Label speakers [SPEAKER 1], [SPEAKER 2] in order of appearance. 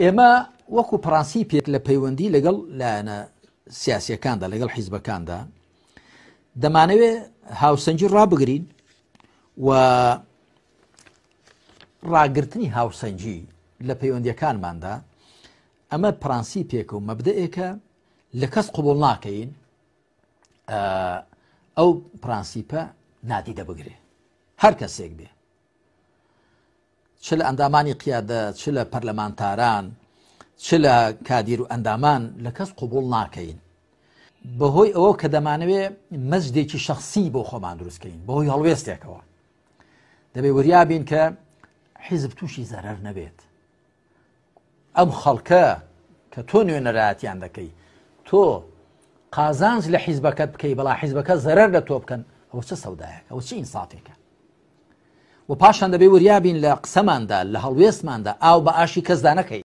[SPEAKER 1] ئێمە وەکو پرانسیپێک لە پەیوەندی لەگەڵ لایەنە سیاسیەکاندا لەگەڵ حیزبەکاندا دەمانەوێت هاوسەنجی ڕابگرین و ڕاگررتنی هاوسەنجی لە پەیوەندیەکانماندا ئەمە پرانسیپێکە و مەبدەئێکە لە کەس قوبوڵ ناکەین ئەو پرانسیپە نادیدە بگرێ هەر کەسێک بێ چ لە ئەندامانی قیادەت چ لە پەرلەمانتاران چ لە کادیر و ئەندامان لە کەس قوبوڵ ناکەین بەهۆی ئەوە کە دەمانەوێت مەزدێکی شخصی بۆ خۆمان دروستکەین بەهۆی هەڵوێستێکەوە دەبێ وریابین کە حیزب تووشی زەرەر نەبێت ئەم خەڵکە کە تۆ نوێنەرایەتیان دەکەی تۆ قازانج لە حیزبەکەت بکەی بەڵا حیزبەکە زەرەر لە تۆ بکەن ئەوە چه سەودایەکە ئەوە چه ئینسافێکە و پاشان دەبێ وریابین لە قسەماندا لە هەڵوێستماندا ئاو بە ئاشی کەسدا نەکەی